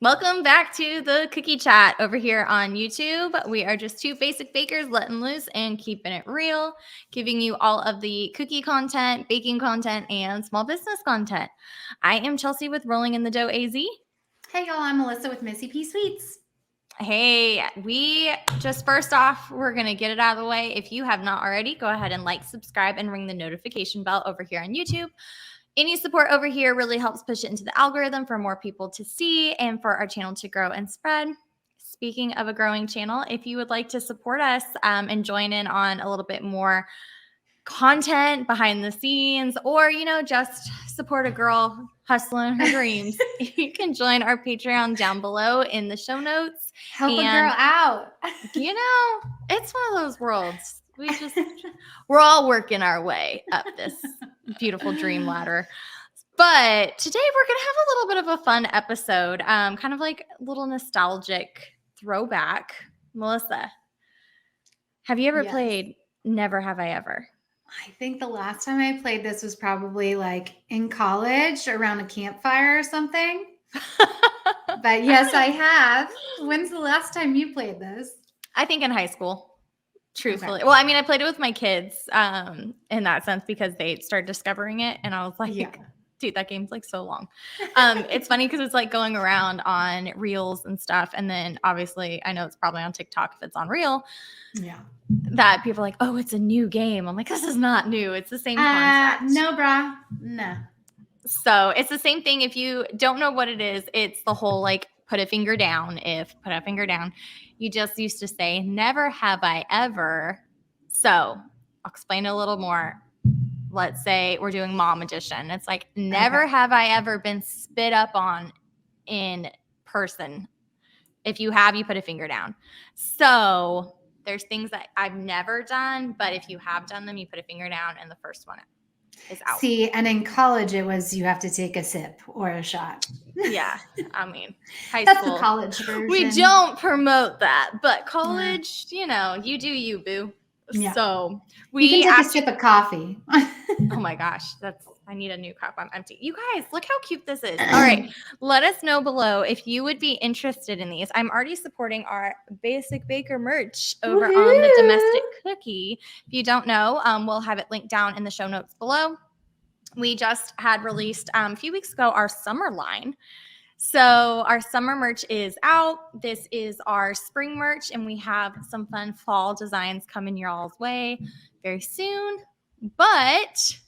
Welcome back to the cookie chat over here on YouTube. We are just two basic bakers letting loose and keeping it real, giving you all of the cookie content, baking content, and small business content. I am Chelsea with Rolling in the Dough AZ. Hey y'all, I'm Melissa with Missy P Sweets. Hey, we just first off, we're going to get it out of the way. If you have not already, go ahead and like, subscribe, and ring the notification bell over here on YouTube. Any support over here really helps push it into the algorithm for more people to see and for our channel to grow and spread. Speaking of a growing channel, if you would like to support us and join in on a little bit more content behind the scenes, or, just support a girl hustling her dreams, you can join our Patreon down below in the show notes. Help a girl out. It's one of those worlds. We're all working our way up this beautiful dream ladder. But today we're going to have a little bit of a fun episode, kind of like a little nostalgic throwback. Melissa, have you ever played Never Have I Ever? I think the last time I played this was probably like in college around a campfire or something. But yes, I have. When's the last time you played this? I think in high school. Truthfully. Okay. Well, I mean, I played it with my kids in that sense because they started discovering it. And I was like, dude, that game's like so long. It's funny because it's like going around on reels and stuff. And then obviously I know it's probably on TikTok if it's on reel. Yeah. That people are like, oh, it's a new game. I'm like, this is not new. It's the same concept. No, brah. No. So it's the same thing. If you don't know what it is, it's the whole like put a finger down. Put a finger down. You just used to say, never have I ever. So I'll explain a little more. Let's say we're doing mom edition. It's like, never have I ever been spit up on in person. If you have, you put a finger down. So there's things that I've never done, but if you have done them, you put a finger down and the first one is out. See, and in college it was you have to take a sip or a shot. Yeah, I mean, high That's school. The college version. We don't promote that, but college, you do you, boo. Yeah. So you can take a sip of coffee. Oh my gosh, I need a new cup. I'm empty. You guys, look how cute this is. All right, let us know below if you would be interested in these. I'm already supporting our Basic Baker merch over on the Domestic Cookie. If you don't know, we'll have it linked down in the show notes below. We just had released a few weeks ago our summer line. So our summer merch is out. This is our spring merch, and we have some fun fall designs coming your all's way very soon. But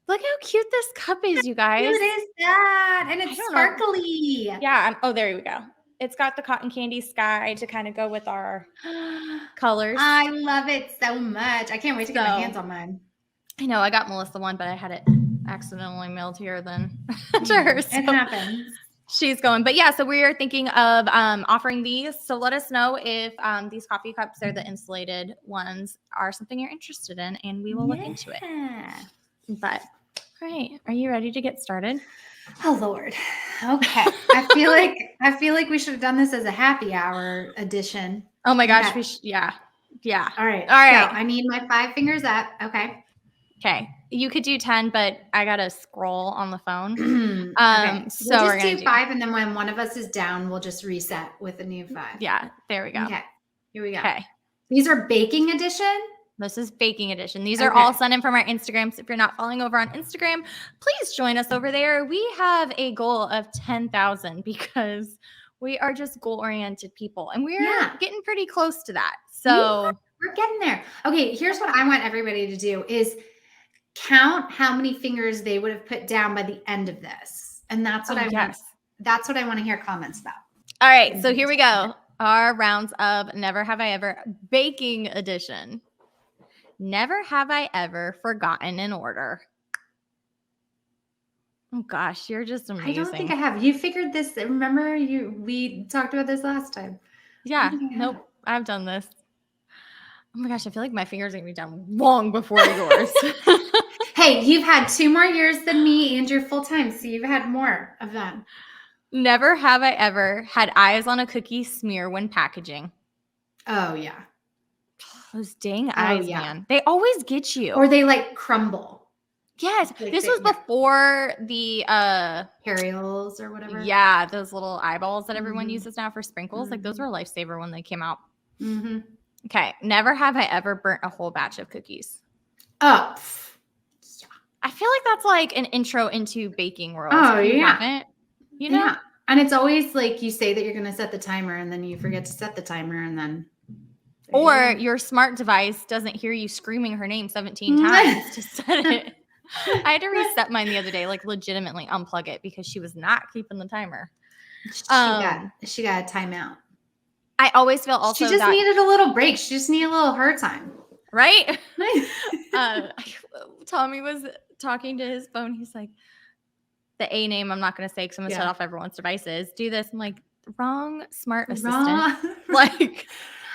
look how cute this cup is, you guys. What is that? And it's sparkly. Yeah. There we go. It's got the cotton candy sky to kind of go with our colors. I love it so much. I can't wait to get my hands on mine. I know. I got Melissa one, but I had it accidentally mailed here then to her. So it happens. She's going. But yeah, so we are thinking of offering these. So let us know if these coffee cups or the insulated ones are something you're interested in, and we will look into it. But all right, are you ready to get started? Oh Lord. Okay. I feel like we should have done this as a happy hour edition. Oh my gosh, we should. Yeah. All right. So I need my 5 fingers up. Okay. You could do 10, but I gotta scroll on the phone. Okay. So we'll just do 5, and then when one of us is down, we'll just reset with a new 5. Yeah, there we go. Okay, here we go. Okay. These are baking edition? This is baking edition. These are all sent in from our Instagram. So if you're not following over on Instagram, please join us over there. We have a goal of 10,000 because we are just goal-oriented people, and we're getting pretty close to that. So we're getting there. Okay, here's what I want everybody to do is count how many fingers they would have put down by the end of this. And that's what I want. That's what I want to hear comments about. All right, so here we go. Our rounds of Never Have I Ever baking edition. Never have I ever forgotten an order. Oh gosh, you're just amazing. I don't think I have. You figured this. Remember we talked about this last time. Yeah. Nope. I've done this. Oh my gosh, I feel like my fingers are going to be done long before yours. Hey, you've had 2 more years than me and you're full time, so you've had more of them. Never have I ever had eyes on a cookie smear when packaging. Oh, yeah. Those dang eyes, man. They always get you. Or they like crumble. Yes, Like this the- was before the Harry's or whatever. yeah, those little eyeballs that everyone Mhm. uses now for sprinkles. Like those were a lifesaver when they came out. Mm-hmm. Okay, never have I ever burnt a whole batch of cookies. Oh. I feel like that's like an intro into baking world. Oh, If you yeah. haven't, you know? Yeah. And it's always like you say that you're going to set the timer and then you forget to set the timer and then. Or your smart device doesn't hear you screaming her name 17 times to set it. I had to reset mine the other day, like legitimately unplug it because she was not keeping the timer. She got a timeout. I always feel also she just that needed a little break. She just needed a little her time. right? Tommy was talking to his phone. He's like, the A name I'm not going to say because I'm going to set off everyone's devices. Do this. I'm like, wrong smart assistant. Like,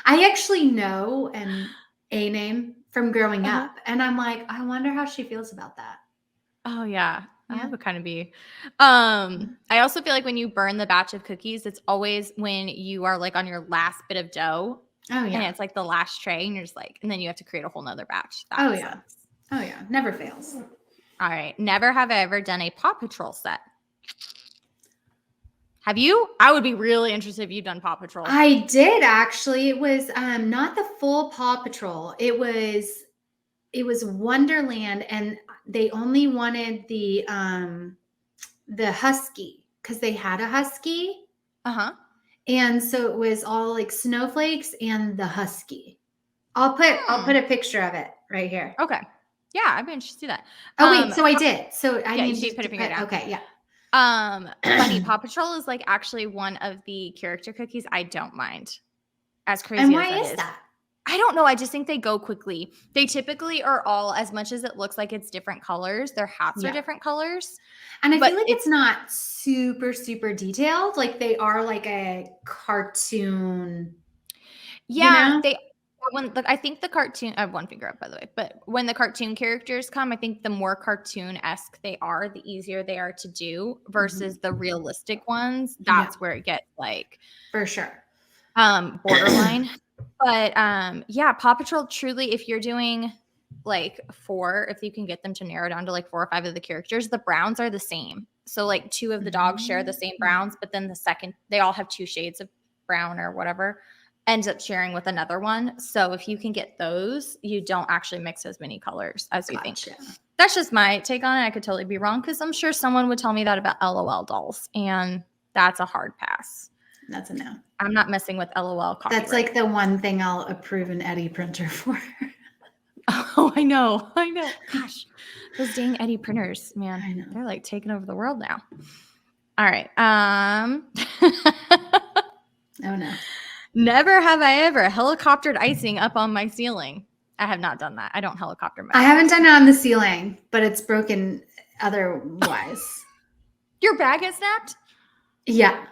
I actually know an A name from growing up. And I'm like, I wonder how she feels about that. Oh, yeah. I would kind of be. I also feel like when you burn the batch of cookies, it's always when you are like on your last bit of dough. Oh, yeah. And it's like the last tray, and you're just like, and then you have to create a whole nother batch. That sucks. Oh, yeah. Never fails. All right. Never have I ever done a Paw Patrol set. Have you? I would be really interested if you've done Paw Patrol. I did actually. It was not the full Paw Patrol. It was Wonderland, and they only wanted the husky because they had a husky. Uh-huh. And so it was all like snowflakes and the husky. I'll put a picture of it right here. Okay. Yeah, I'd be interested to see that. Oh wait, so I did. So I need to put a finger down. Okay, yeah. Funny, Paw Patrol is like actually one of the character cookies I don't mind. As crazy and as why is that? I don't know. I just think they go quickly. They typically are all, as much as it looks like it's different colors, their hats are different colors. And I feel like it's not super, super detailed. Like they are like a cartoon. Yeah, I think the cartoon, I have one finger up by the way, but when the cartoon characters come, I think the more cartoon-esque they are, the easier they are to do versus the realistic ones. That's where it gets like for sure. Borderline. But yeah, Paw Patrol truly, if you're doing like 4, if you can get them to narrow down to like 4 or 5 of the characters, the browns are the same. So like 2 of the dogs share the same browns, but then the second, they all have 2 shades of brown or whatever, ends up sharing with another one. So if you can get those, you don't actually mix as many colors as you think. That's just my take on it. I could totally be wrong because I'm sure someone would tell me that about LOL dolls, and that's a hard pass. That's a no. I'm not messing with LOL copyright. That's like the one thing I'll approve an Eddie printer for. Oh, I know. Gosh, those dang Eddie printers, man. I know. They're like taking over the world now. All right. Oh no. Never have I ever helicoptered icing up on my ceiling. I have not done that. I don't helicopter my I haven't done it on the ceiling, but it's broken otherwise. Your bag has snapped? Yeah.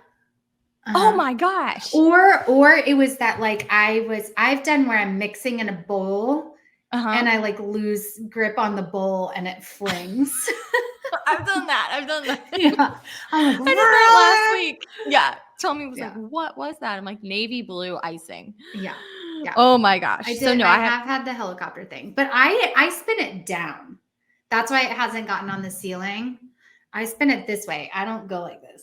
Oh my gosh. Or it was that like I've done where I'm mixing in a bowl and I like lose grip on the bowl and it flings. I've done that. Yeah. I did that last week. Yeah. Tommy was like, what was that? I'm like, navy blue icing. Yeah. Yeah. Oh my gosh. I have had the helicopter thing, but I spin it down. That's why it hasn't gotten on the ceiling. I spin it this way. I don't go like this.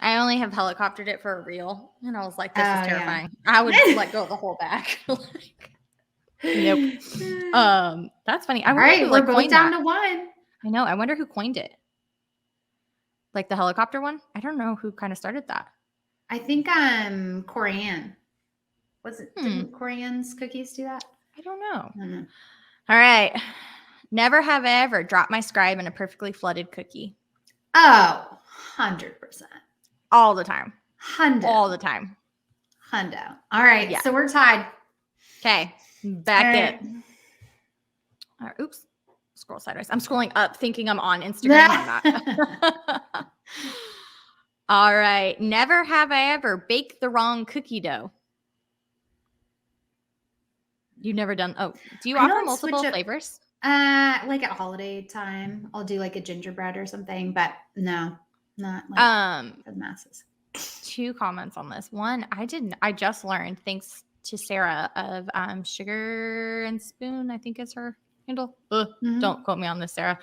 I only have helicoptered it for a reel, and I was like, this is terrifying. I would let go of the whole back. Nope. That's funny. All right, we're both down to 1. I know. I wonder who coined it. Like the helicopter one? I don't know who kind of started that. I think Corianne. Was it didn't Corianne's cookies do that? I don't know. All right. Never have I ever dropped my scribe in a perfectly flooded cookie. Oh, 100%. All the time. Hundo. All the time. Hundo. All right. Yeah. So we're tied. Okay. Back in. All right. Oops. Scroll sideways. I'm scrolling up thinking I'm on Instagram. I'm not. All right. Never have I ever baked the wrong cookie dough. You've never done. Oh, do you offer multiple flavors? Like at holiday time, I'll do like a gingerbread or something, but no, not like the masses. 2 comments on this. One, I just learned thanks to Sarah of Sugar and Spoon, I think is her handle. Mhm. Don't quote me on this, Sarah.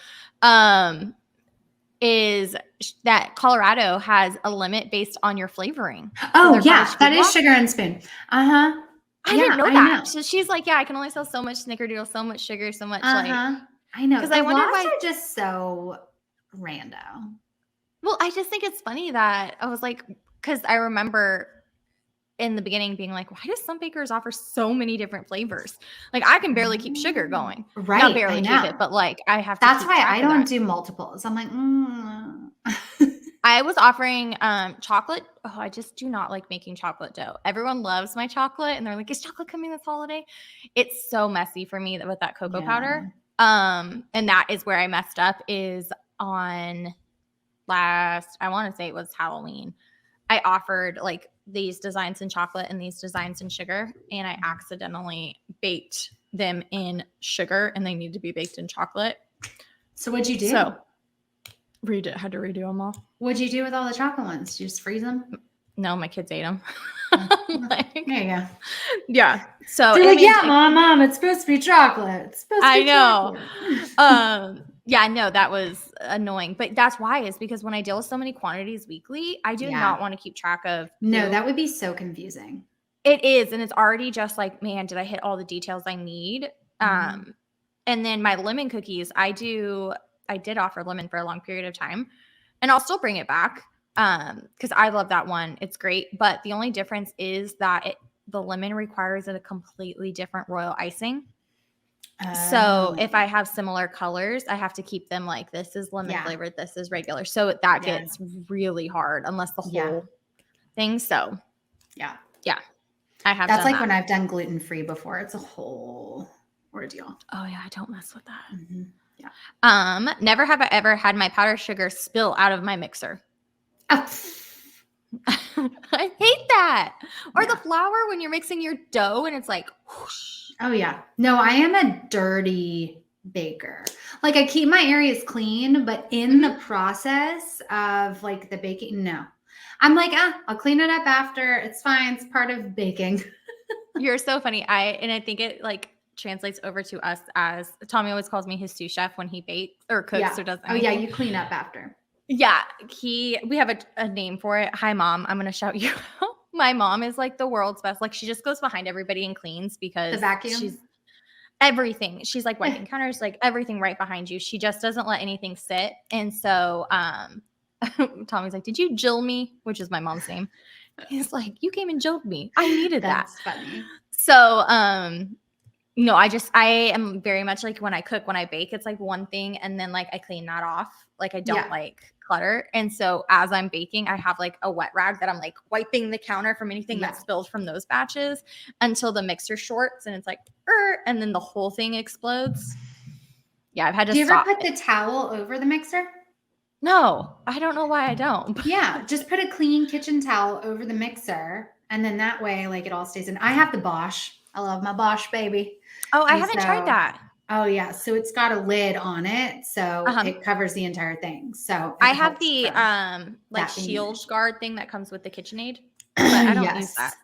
Is that Colorado has a limit based on your flavoring. Oh, their yeah. cottage That food is law. sugar and spoon. Uh-huh. I Yeah, didn't know I that. know. So she's like, yeah, I can only sell so much snickerdoodle, so much sugar, so much like. Uh-huh. I know. Because The I laws wondered why. are just so rando. Well, I just think it's funny that I was like, because I remember in the beginning being like, why do some bakers offer so many different flavors? Like I can barely keep sugar going. Right. Not barely I keep know. it, but like I have to That's keep why track I of don't that. do multiples. I'm like, I was offering chocolate. Oh, I just do not like making chocolate dough. Everyone loves my chocolate and they're like, is chocolate coming this holiday? It's so messy for me with that cocoa powder. And that is where I messed up is on I want to say it was Halloween. I offered like these designs in chocolate and these designs in sugar, and I accidentally baked them in sugar and they need to be baked in chocolate. So what'd you do? So had to redo them all. What'd you do with all the chocolate ones? Did you just freeze them? No, my kids ate them. There you go. Yeah. So they're like, yeah, mom, it's supposed to be chocolate. It's supposed to be know. chocolate. Yeah, no, that was annoying. But that's why is because when I deal with so many quantities weekly, I do not want to keep track of. No, that would be so confusing. It is. And it's already just like, man, did I hit all the details I need? And then my lemon cookies, I did offer lemon for a long period of time. And I'll still bring it back because I love that one. It's great. But the only difference is that the lemon requires a completely different royal icing. So if I have similar colors, I have to keep them like this is lemon flavored, this is regular. So that gets really hard unless the whole thing. So yeah, I have. That's like when I've done gluten-free before. It's a whole ordeal. Oh yeah, I don't mess with that. Mm-hmm. Yeah. Never have I ever had my powdered sugar spill out of my mixer. Oh. I hate that. Or the flour when you're mixing your dough and it's like whoosh. Oh yeah. No, I am a dirty baker. Like I keep my areas clean, but in the process of like the baking, no. I'm like, I'll clean it up after. It's fine. It's part of baking. You're so funny. I think it like translates over to us as Tommy always calls me his sous chef when he bakes or cooks or does anything. Oh yeah, you clean up after. Yeah, we have a name for it. Hi mom, I'm gonna shout you out. My mom is like the world's best. Like she just goes behind everybody and cleans because the vacuum. She's everything. She's like wiping counters, like everything right behind you. She just doesn't let anything sit. And so Tommy's like, did you Jill me? Which is my mom's name. He's like, you came and Jilled me. I needed that. That's funny. So no, I am very much like when I cook, when I bake, it's like one thing and then like I clean that off. Like I don't like clutter. And so as I'm baking, I have like a wet rag that I'm like wiping the counter from anything that spills from those batches until the mixer shorts and it's like, and then the whole thing explodes. Yeah, I've had to stop. Do you ever put the towel over the mixer? No, I don't know why I don't. Yeah, just put a clean kitchen towel over the mixer and then that way like it all stays in. I have the Bosch. I love my Bosch, baby. Oh, I haven't tried that. Oh yeah, so it's got a lid on it, so it covers the entire thing. So I have the like shield guard thing that comes with the KitchenAid, but I don't use that.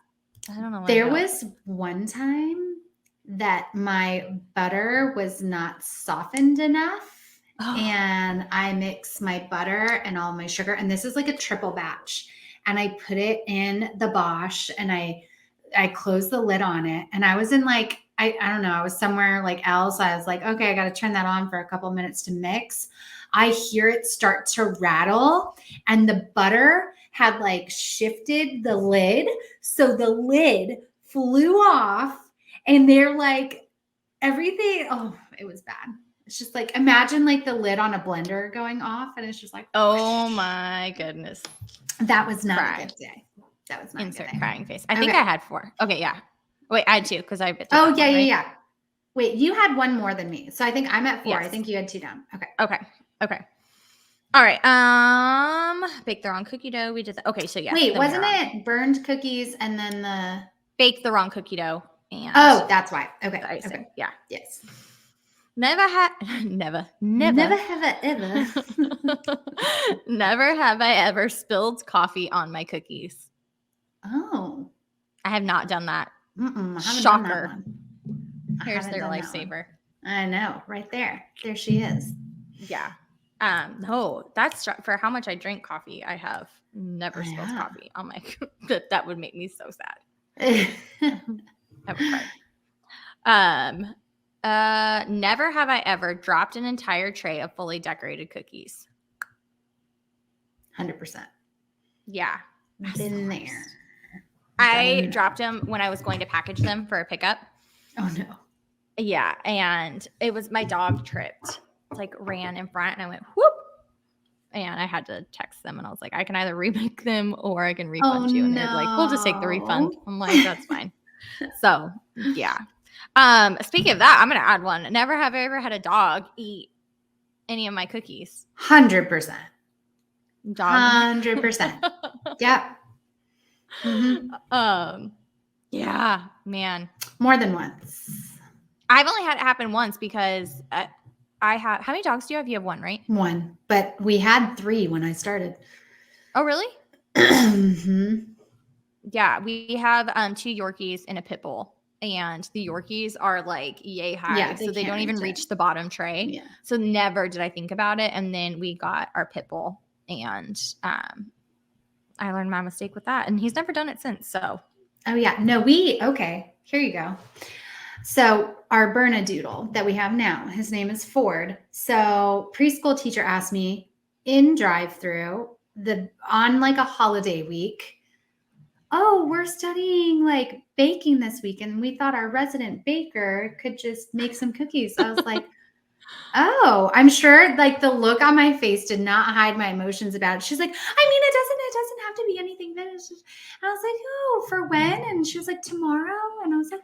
I don't know why. There was one time that my butter was not softened enough, and I mixed my butter and all my sugar, and this is like a triple batch, and I put it in the Bosch, and I closed the lid on it, and I was in like. I don't know. I was somewhere like else. I was like, okay, I got to turn that on for a couple minutes to mix. I hear it start to rattle and the butter had like shifted the lid. So the lid flew off and they're like everything. Oh, it was bad. It's just like, imagine like the lid on a blender going off and it's just like, oh my goodness. That was not a good day. That was not Insert a good day. crying face. I think I had 4. Okay. Yeah. Wait, I had 2 because I bit. Oh, yeah, yeah. Wait, you had 1 more than me. So I think I'm at 4. Yes. I think you had 2 down. Okay. All right. Bake the wrong cookie dough. We did that. Okay, so yeah. Wait, wasn't it burned cookies and then the bake the wrong cookie dough and that's why. Okay. Okay. Yeah. Yes. Never have I ever. Never have I ever spilled coffee on my cookies. Oh. I have not done that. I haven't Shocker. done that one. Here's their lifesaver. I know, right there. There she is. Yeah. No, that's for how much I drink coffee. I have never spilled Yeah. coffee on my that would make me so sad. I would cry. Never have I ever dropped an entire tray of fully decorated cookies. 100%. Yeah. Been there. I dropped them when I was going to package them for a pickup. Oh no. Yeah, and it was my dog tripped, like ran in front, and I went whoop, and I had to text them, and I was like, I can either remake them or I can refund you, and they're like, we'll just take the refund. I'm like, that's fine. So yeah. Speaking of that, I'm gonna add one. Never have I ever had a dog eat any of my cookies. 100%. Dog. 100%. Yep. Mm-hmm. Yeah, man. More than once. I've only had it happen once because I have. How many dogs do you have? You have one, right? One, but we had 3 when I started. Oh, really? Mm-hmm. Yeah, we have 2 Yorkies and a pit bull, and the Yorkies are like yay high, Yeah, so they don't even reach the bottom tray. Yeah. So never did I think about it, and then we got our pit bull, and I learned my mistake with that, and he's never done it since. So. Oh yeah, no, okay. Here you go. So our Bernedoodle that we have now, his name is Ford. So preschool teacher asked me in drive-through on like a holiday week. Oh, we're studying like baking this week, and we thought our resident baker could just make some cookies. I was like, oh, I'm sure like the look on my face did not hide my emotions about it. She's like, I mean, it doesn't have to be anything finished. And I was like, oh, for when? And she was like, tomorrow. And I was like,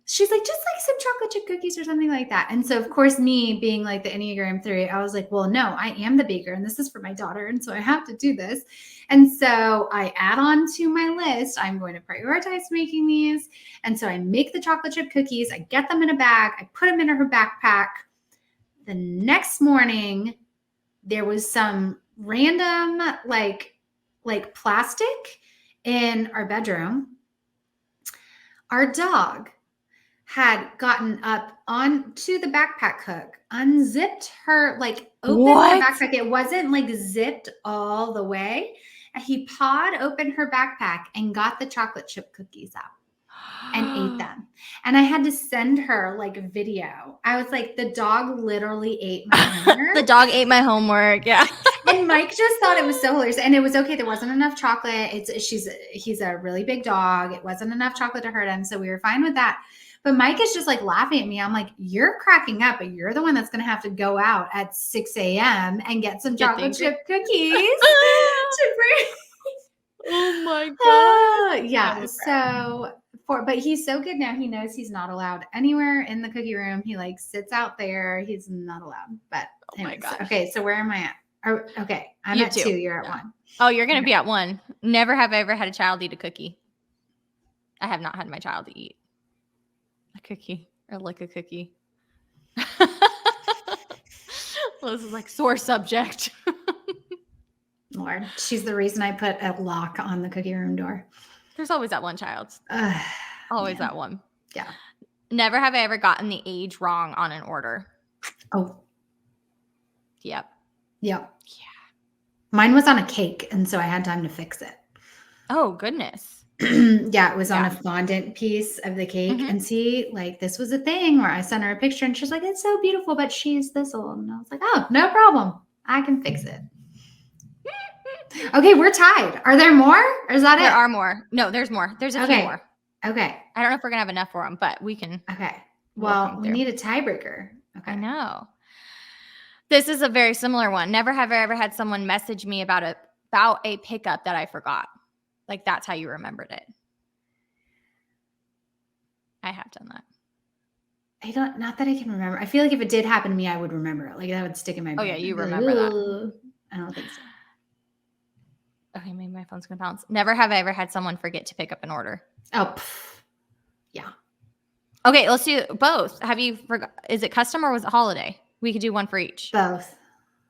she's like, just like some chocolate chip cookies or something like that. And so of course, me being like the Enneagram 3, I was like, well, no, I am the baker and this is for my daughter. And so I have to do this. And so I add on to my list, I'm going to prioritize making these. And so I make the chocolate chip cookies. I get them in a bag. I put them in her backpack. The next morning, there was some random like plastic in our bedroom. Our dog had gotten up onto the backpack hook, unzipped her, like opened her backpack. It wasn't like zipped all the way. And he pawed open her backpack and got the chocolate chip cookies out and ate them. And I had to send her like a video. I was like, the dog literally ate my homework. The dog ate my homework. Yeah. And Mike just thought it was so hilarious. And it was okay. There wasn't enough chocolate. He's a really big dog. It wasn't enough chocolate to hurt him. So we were fine with that. But Mike is just like laughing at me. I'm like, you're cracking up, but you're the one that's going to have to go out at 6 a.m. and get some chocolate chip cookies to bring. Oh my God. Yeah. So but he's so good now. He knows he's not allowed anywhere in the cookie room. He like sits out there. He's not allowed. But anyways, my God. Okay. So where am I at? Oh, okay. I'm at 2. You're at 1. Oh, you're going to be at 1. Never have I ever had a child eat a cookie. I have not had my child eat a cookie or lick a cookie. Well, this is like sore subject. Lord, she's the reason I put a lock on the cookie room door. There's always that one child. Always that one. Yeah. Never have I ever gotten the age wrong on an order. Oh. Yep. Yeah. Mine was on a cake, and so I had time to fix it. Oh, goodness. Yeah, it was on a fondant piece of the cake. Mm-hmm. And see, like this was a thing where I sent her a picture and she's like, it's so beautiful, but she's this old. And I was like, oh, no problem. I can fix it. Okay, we're tied. Are there more? Or is that it? There are more. No, there's more. There's a few more. Okay. I don't know if we're going to have enough for them, but we can. Okay. Well, we need a tiebreaker. Okay. I know. This is a very similar one. Never have I ever had someone message me about a pickup that I forgot. Like that's how you remembered it. I have done that. Not that I can remember. I feel like if it did happen to me, I would remember it. Like that would stick in my brain. Oh yeah, you remember that. I don't think so. Okay, maybe my phone's gonna bounce. Never have I ever had someone forget to pick up an order. Oh, yeah. Okay, let's do both. Have you forgot? Is it custom or was it holiday? We could do one for each. Both.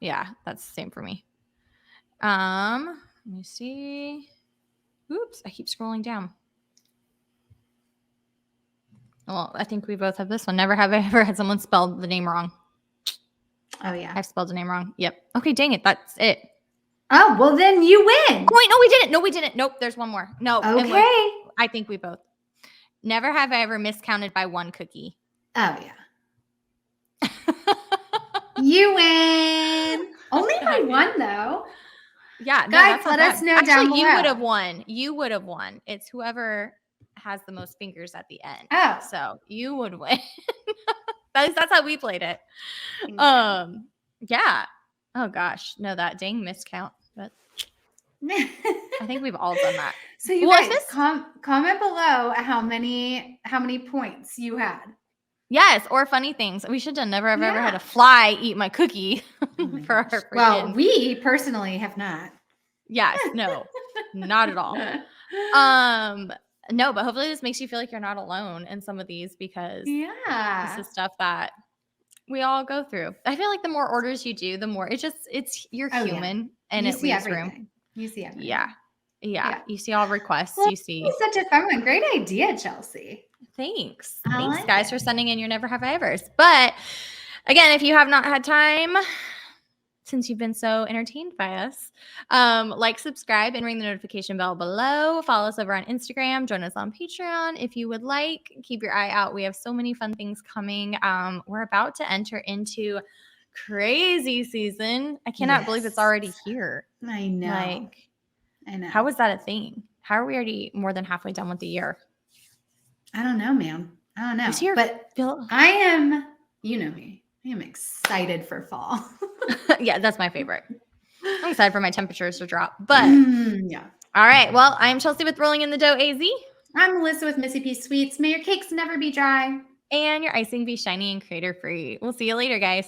Yeah, that's the same for me. Let me see. Oops, I keep scrolling down. Well, I think we both have this one. Never have I ever had someone spell the name wrong. Oh, yeah. I've spelled the name wrong. Yep. Okay, dang it. That's it. Oh, well, then you win. Oh, wait, no, we didn't. No, we didn't. Nope, there's one more. No. Okay. I think we both. Never have I ever miscounted by one cookie. Oh, yeah. You win. Only by one, though. Yeah. Guys, let us know down below. You would have won. You would have won. It's whoever has the most fingers at the end. Oh. So you would win. That's how we played it. Yeah. Oh, gosh. No, that dang miscount. But I think we've all done that. So you guys, comment below how many points you had. Yes, or funny things. We should have never ever had a fly eat my cookie. Well, we personally have not. Yes, no, not at all. No, but hopefully this makes you feel like you're not alone in some of these because this is stuff that we all go through. I feel like the more orders you do, the more you're human and it leaves room. You see everything. Yeah. You see all requests. Well, you see. It's such a fun one. Great idea, Chelsea. Thanks. Thanks, guys, for sending in your Never Have I Evers. But again, if you have not had time, since you've been so entertained by us, like, subscribe, and ring the notification bell below. Follow us over on Instagram. Join us on Patreon if you would like. Keep your eye out. We have so many fun things coming. We're about to enter into crazy season. I cannot believe it's already here. I know. I know. How is that a thing? How are we already more than halfway done with the year? I don't know, ma'am. I don't know. But I am, you know me, I am excited for fall. Yeah, that's my favorite. I'm excited for my temperatures to drop. But yeah. All right. Well, I'm Chelsea with Rolling in the Dough AZ. I'm Melissa with Missy P Sweets. May your cakes never be dry. And your icing be shiny and creator free. We'll see you later, guys.